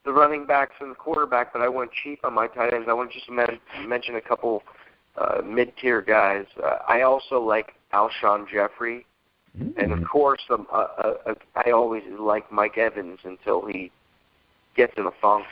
the running backs and the quarterback, but I went cheap on my tight ends. I want to just mention a couple mid-tier guys. I also like Alshon Jeffrey. And, of course, I always like Mike Evans until he gets in a funk.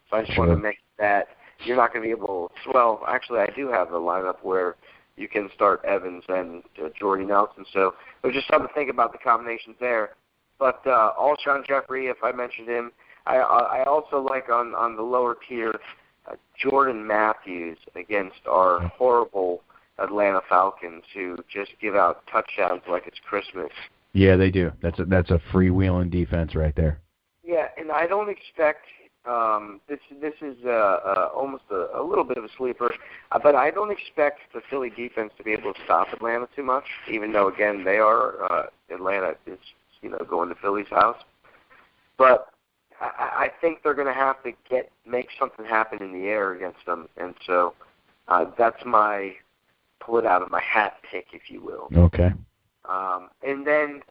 So I just want to make that you're not going to be able to – well, actually, I do have a lineup where you can start Evans and Jordy Nelson. So there's just something to think about the combinations there. But Alshon Jeffrey, if I mentioned him, I also like on the lower tier Jordan Matthews against our horrible Atlanta Falcons who just give out touchdowns like it's Christmas. Yeah, they do. That's a freewheeling defense right there. Yeah, and I don't expect this is almost a little bit of a sleeper, but I don't expect the Philly defense to be able to stop Atlanta too much, even though, again, they are Atlanta is going to Philly's house. But I think they're going to have to make something happen in the air against them, and so that's my pull it out of my hat pick, if you will. Okay. And then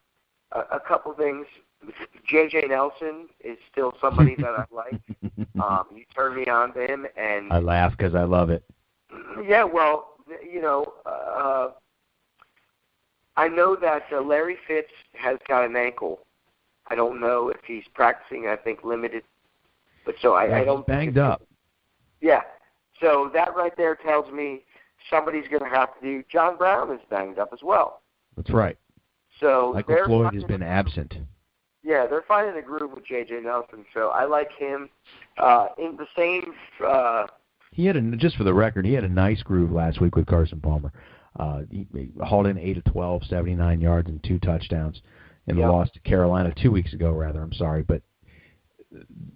a couple things. J.J. Nelson is still somebody that I like. You turned me on to him, and I laugh because I love it. Yeah, well, I know that Larry Fitz has got an ankle. I don't know if he's practicing. I think limited, but so I don't. Banged up. Yeah, so that right there tells me somebody's going to have to do. John Brown is banged up as well. That's right. So Michael Floyd has been absent. Yeah, they're finding a groove with J.J. Nelson, so I like him. In the same... he had just for the record, he had a nice groove last week with Carson Palmer. He hauled in 8 of 12, 79 yards and 2 touchdowns in the loss to Carolina 2 weeks ago, rather. I'm sorry, but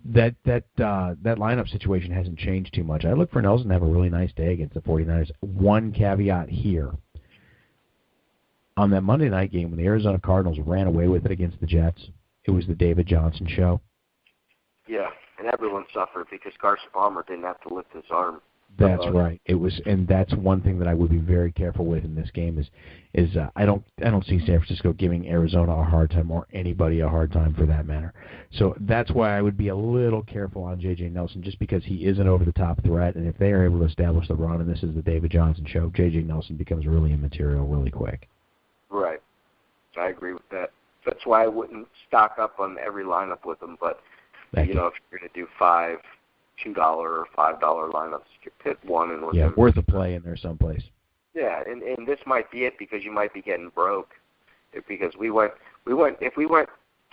that lineup situation hasn't changed too much. I look for Nelson to have a really nice day against the 49ers. One caveat here. On that Monday night game when the Arizona Cardinals ran away with it against the Jets, it was the David Johnson show. Yeah, and everyone suffered because Carson Palmer didn't have to lift his arm. That's right. It was, and that's one thing that I would be very careful with in this game is I don't see San Francisco giving Arizona a hard time or anybody a hard time for that matter. So that's why I would be a little careful on J.J. Nelson just because he is an over-the-top threat, and if they are able to establish the run and this is the David Johnson show, J.J. Nelson becomes really immaterial really quick. Right. I agree with that. That's why I wouldn't stock up on every lineup with them. But, if you're going to do $2 or $5 lineups, you pick one and look at worth a play in there someplace. Yeah, and this might be it because you might be getting broke. Because we went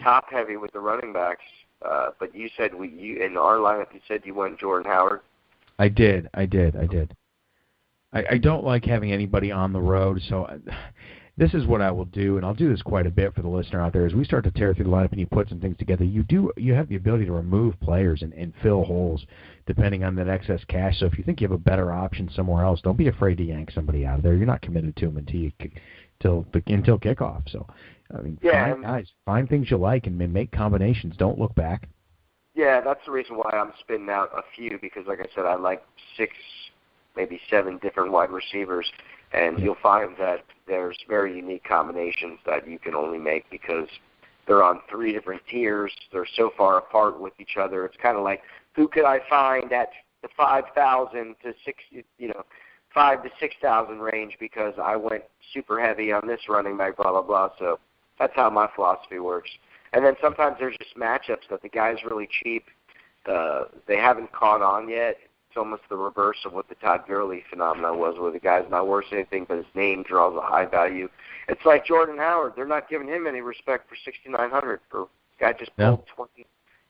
top heavy with the running backs, but you said in our lineup you said you went Jordan Howard. I did. I don't like having anybody on the road, so this is what I will do, and I'll do this quite a bit for the listener out there. As we start to tear through the lineup and you put some things together, you have the ability to remove players and fill holes depending on that excess cash. So if you think you have a better option somewhere else, don't be afraid to yank somebody out of there. You're not committed to them until kickoff. So, find things you like and make combinations. Don't look back. Yeah, that's the reason why I'm spinning out a few because, like I said, I like 6, maybe 7 different wide receivers. And you'll find that there's very unique combinations that you can only make because they're on 3 different tiers. They're so far apart with each other. It's kind of like, who could I find at the 5,000 to 5 to 6,000 range because I went super heavy on this running back, blah blah blah. So that's how my philosophy works. And then sometimes there's just matchups that the guy's really cheap. They haven't caught on yet. It's almost the reverse of what the Todd Gurley phenomenon was, where the guy's not worth anything, but his name draws a high value. It's like Jordan Howard. They're not giving him any respect for 6,900. The guy just pulled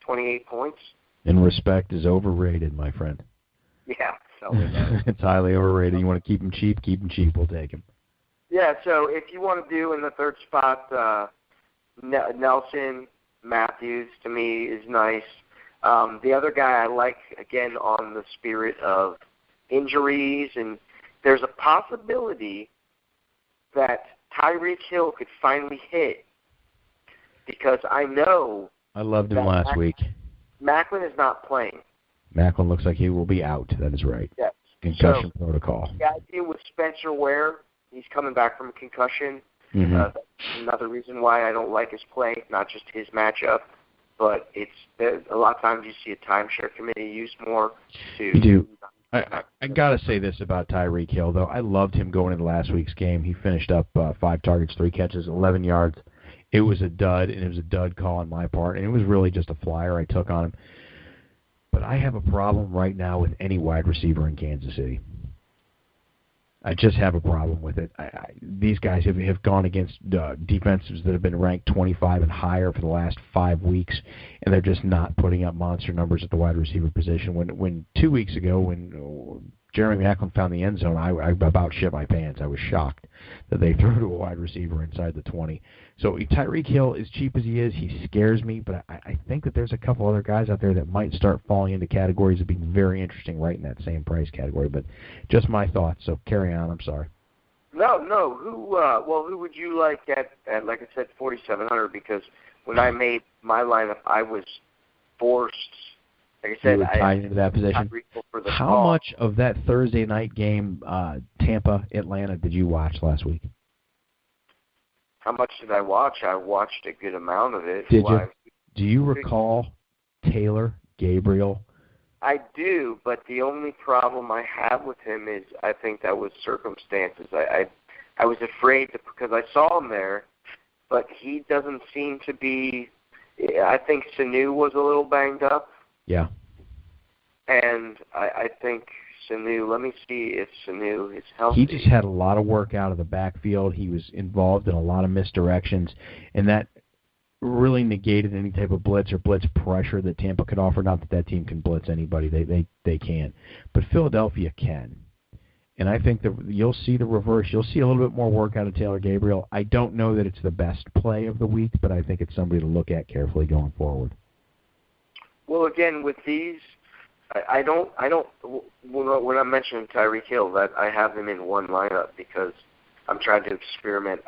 28 points. And respect is overrated, my friend. Yeah. So it's highly overrated. You want to keep him cheap, we'll take him. Yeah, so if you want to do in the third spot, Nelson, Matthews, to me, is nice. The other guy I like, again, on the spirit of injuries, and there's a possibility that Tyreek Hill could finally hit because I know I loved him last week. Macklin is not playing. Macklin looks like he will be out. That is right. Yes. Concussion protocol. The idea with Spencer Ware, he's coming back from a concussion. Mm-hmm. That's another reason why I don't like his play, not just his matchup. but a lot of times you see a timeshare committee used more to. You do. I got to say this about Tyreek Hill, though. I loved him going into last week's game. He finished up 5 targets, 3 catches, 11 yards. It was a dud, and it was a dud call on my part, and it was really just a flyer I took on him. But I have a problem right now with any wide receiver in Kansas City. I just have a problem with it. These guys have gone against defenses that have been ranked 25 and higher for the last 5 weeks, and they're just not putting up monster numbers at the wide receiver position. When 2 weeks ago, when Jeremy Maclin found the end zone, I about shit my pants. I was shocked that they threw to a wide receiver inside the 20. So Tyreek Hill, as cheap as he is, he scares me, but I think that there's a couple other guys out there that might start falling into categories of being very interesting right in that same price category. But just my thoughts, so carry on. I'm sorry. No. Who would you like at like I said, 4,700? Because when I made my lineup, I was forced. Like I said, you were tied into that position. How much of that Thursday night game, Tampa-Atlanta, did you watch last week? How much did I watch? I watched a good amount of it. Did you? Do you recall Taylor Gabriel? I do, but the only problem I have with him is I think that was circumstances. I was afraid because I saw him there, but he doesn't seem to be. I think Sanu was a little banged up. Yeah. And I think Sanu, let me see if Sanu is healthy. He just had a lot of work out of the backfield. He was involved in a lot of misdirections, and that really negated any type of blitz or blitz pressure that Tampa could offer. Not that team can blitz anybody. They can't. But Philadelphia can. And I think that you'll see the reverse. You'll see a little bit more work out of Taylor Gabriel. I don't know that it's the best play of the week, but I think it's somebody to look at carefully going forward. Well, again, with these, I don't. When I'm mentioning Tyreek Hill, that I have him in one lineup because I'm trying to experiment.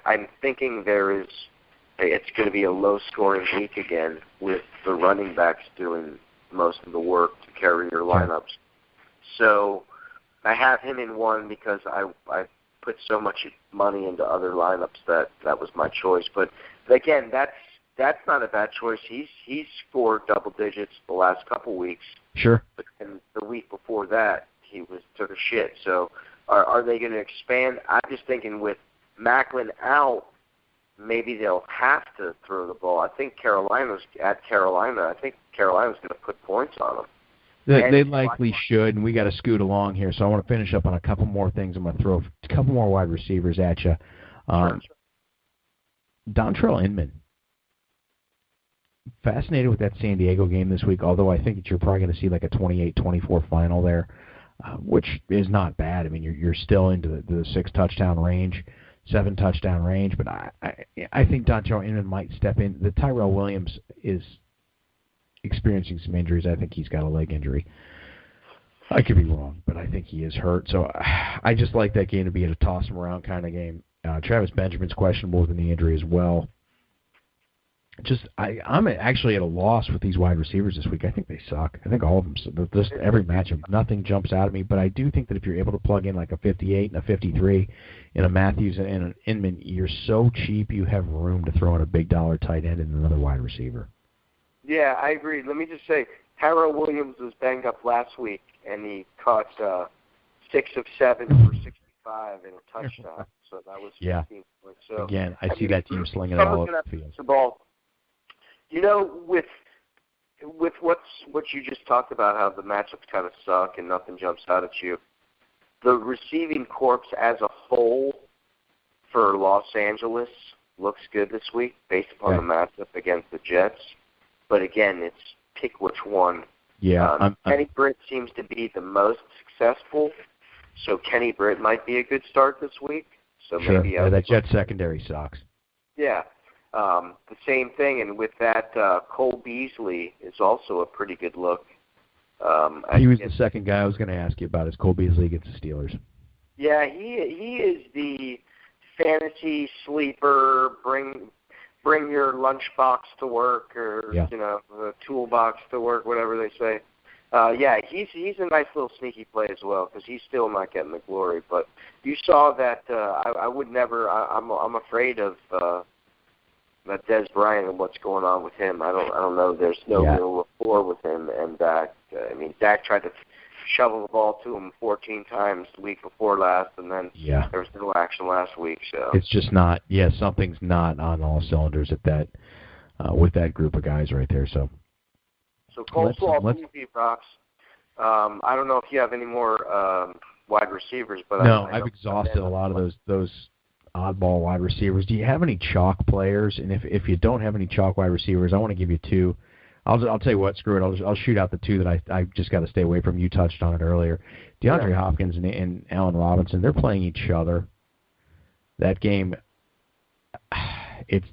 I'm thinking it's going to be a low-scoring week again with the running backs doing most of the work to carry your lineups. So I have him in one because I put so much money into other lineups that was my choice. But again, that's not a bad choice. He's scored double digits the last couple weeks. Sure. And the week before that, he took a shit. So are they going to expand? I'm just thinking with Maclin out, maybe they'll have to throw the ball. I think Carolina's going to put points on them. They likely should, and we got to scoot along here. So I want to finish up on a couple more things. I'm going to throw a couple more wide receivers at you. Sure. Dontrelle Inman. Fascinated with that San Diego game this week, although I think that you're probably going to see like a 28-24 final there, which is not bad. I mean, you're still into the 6-touchdown range, 7-touchdown range, but I think Dontrelle Inman might step in. The Tyrell Williams is experiencing some injuries. I think he's got a leg injury. I could be wrong, but I think he is hurt. So I just like that game to be a toss-him-around kind of game. Travis Benjamin's questionable with a knee injury as well. I'm actually at a loss with these wide receivers this week. I think they suck. I think all of them. Just every matchup, nothing jumps out at me. But I do think that if you're able to plug in like a 58 and a 53 in a Matthews and an Inman, you're so cheap you have room to throw in a big dollar tight end and another wide receiver. Yeah, I agree. Let me just say, Tyrell Williams was banged up last week, and he caught 6 of 7 for 65 and a touchdown. So that was 15 points. So again, I see that team slinging it all over the field. The ball. You know, with what you just talked about, how the matchups kind of suck and nothing jumps out at you, the receiving corps as a whole for Los Angeles looks good this week based upon the matchup against the Jets. But again, it's pick which one. Yeah, Kenny Britt seems to be the most successful, so Kenny Britt might be a good start this week. So sure. Maybe that Jets secondary sucks. Yeah. The same thing, and with that, Cole Beasley is also a pretty good look. He was the second guy I was going to ask you about. Is Cole Beasley against the Steelers? Yeah, he is the fantasy sleeper. Bring your lunchbox to work, or the toolbox to work, whatever they say. He's a nice little sneaky play as well because he's still not getting the glory. But you saw that I would never. I'm afraid of Des Bryant and what's going on with him. I don't know. There's no real rapport with him and Dak. I mean, Dak tried to shovel the ball to him 14 times the week before last, and then there was no action last week. So it's just not. Yeah, something's not on all cylinders at that with that group of guys right there. So Coleslaw preview, Rox. I don't know if you have any more wide receivers, but no, I've exhausted a lot of those oddball wide receivers. Do you have any chalk players? And if you don't have any chalk wide receivers, I want to give you two. I'll tell you what, screw it. I'll shoot out the two that I just got to stay away from. You touched on it earlier. DeAndre Hopkins and Allen Robinson, they're playing each other. That game,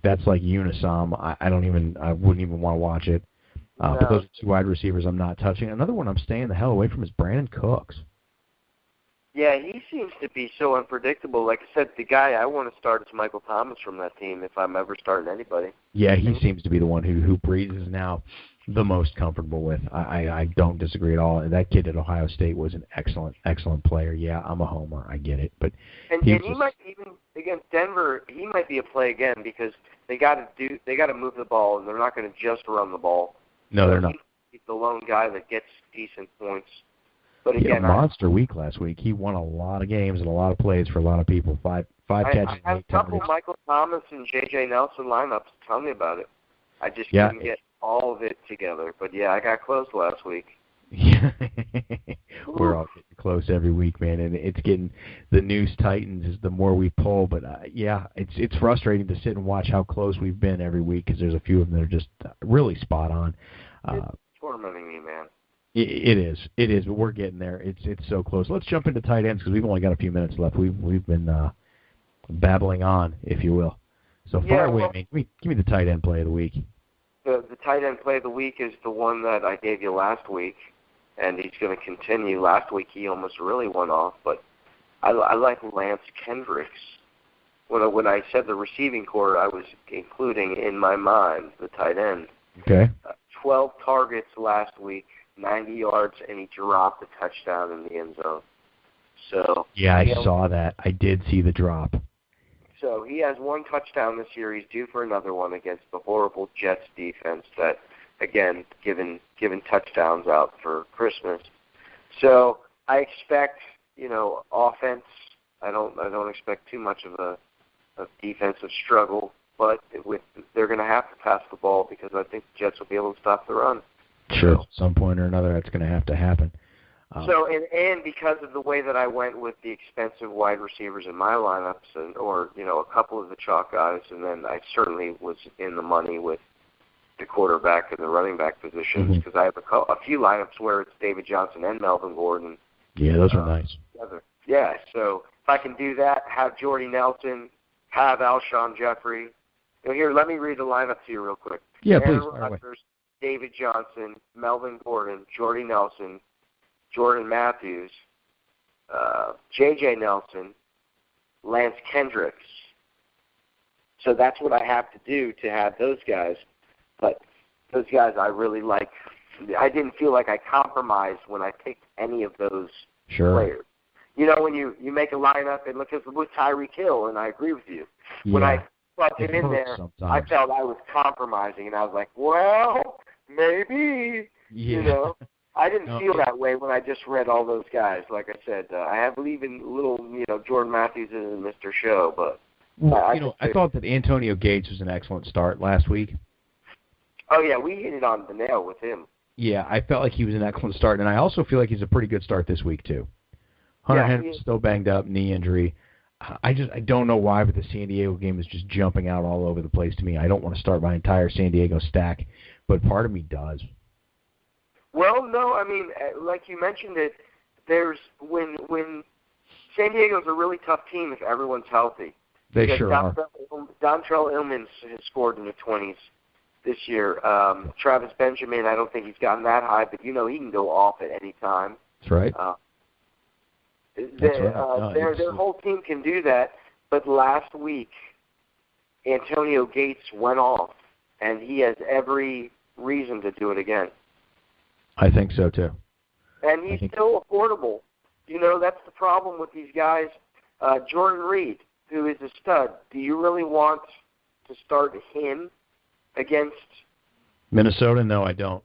that's like Unisom. I wouldn't even want to watch it. But those are two wide receivers I'm not touching. Another one I'm staying the hell away from is Brandon Cooks. Yeah, he seems to be so unpredictable. Like I said, the guy I want to start is Michael Thomas from that team if I'm ever starting anybody. Yeah, he seems to be the one who Breeze is now the most comfortable with. I don't disagree at all. That kid at Ohio State was an excellent player. Yeah, I'm a homer. I get it. But he might even against Denver, he might be a play again because they got to move the ball and they're not going to just run the ball. No, they're not. He's the lone guy that gets decent points. But he again, had a monster week last week. He won a lot of games and a lot of plays for a lot of people. Five catches. I have a couple Michael Thomas and J.J. Nelson lineups. Tell me about it. I just couldn't get all of it together. But, I got close last week. Yeah. We're all getting close every week, man. And it's getting the noose tightens the more we pull. But, it's frustrating to sit and watch how close we've been every week because there's a few of them that are just really spot on. It's tormenting me, man. It is, but we're getting there. It's so close. Let's jump into tight ends because we've only got a few minutes left. We've been babbling on, if you will. So far away, man. Give me the tight end play of the week. The tight end play of the week is the one that I gave you last week, and he's going to continue. Last week he almost really went off, but I like Lance Kendricks. When I said the receiving core, I was including in my mind the tight end. Okay. 12 targets last week. 90 yards, and he dropped a touchdown in the end zone. So I saw that. I did see the drop. So he has one touchdown this year. He's due for another one against the horrible Jets defense that, again, given touchdowns out for Christmas. So I expect, offense. I don't expect too much of a defensive struggle, but they're going to have to pass the ball because I think the Jets will be able to stop the run. Sure, at some point or another, that's going to have to happen. And because of the way that I went with the expensive wide receivers in my lineups, or a couple of the chalk guys, and then I certainly was in the money with the quarterback and the running back positions because I have a few lineups where it's David Johnson and Melvin Gordon. Yeah, those are nice. Together. Yeah, so if I can do that, have Jordy Nelson, have Alshon Jeffrey. Here, let me read the lineup to you real quick. Yeah, Aaron please. Rodgers, David Johnson, Melvin Gordon, Jordy Nelson, Jordan Matthews, J.J. Nelson, Lance Kendricks. So that's what I have to do to have those guys. But those guys I really like. I didn't feel like I compromised when I picked any of those players. When you make a lineup and look at with Tyreek Hill, and I agree with you. Yeah. When I plugged it in there, I felt I was compromising, and I was like, well, maybe, I didn't feel that way when I just read all those guys. Like I said, I have even little, Jordan Matthews in Mr. Show, but I thought that Antonio Gates was an excellent start last week. Oh yeah, we hit it on the nail with him. Yeah, I felt like he was an excellent start, and I also feel like he's a pretty good start this week too. Hunter Henry's still banged up, knee injury. I don't know why, but the San Diego game is just jumping out all over the place to me. I don't want to start my entire San Diego stack, but part of me does. Well, no, I mean, like you mentioned it, there's when San Diego's a really tough team if everyone's healthy. They sure are. Dontrelle Inman has scored in the 20s this year. Travis Benjamin, I don't think he's gotten that high, but he can go off at any time. That's right. Their whole team can do that, but last week Antonio Gates went off, and he has every reason to do it again. I think so too. And he's still affordable. That's the problem with these guys. Jordan Reed, who is a stud, do you really want to start him against Minnesota? No, I don't.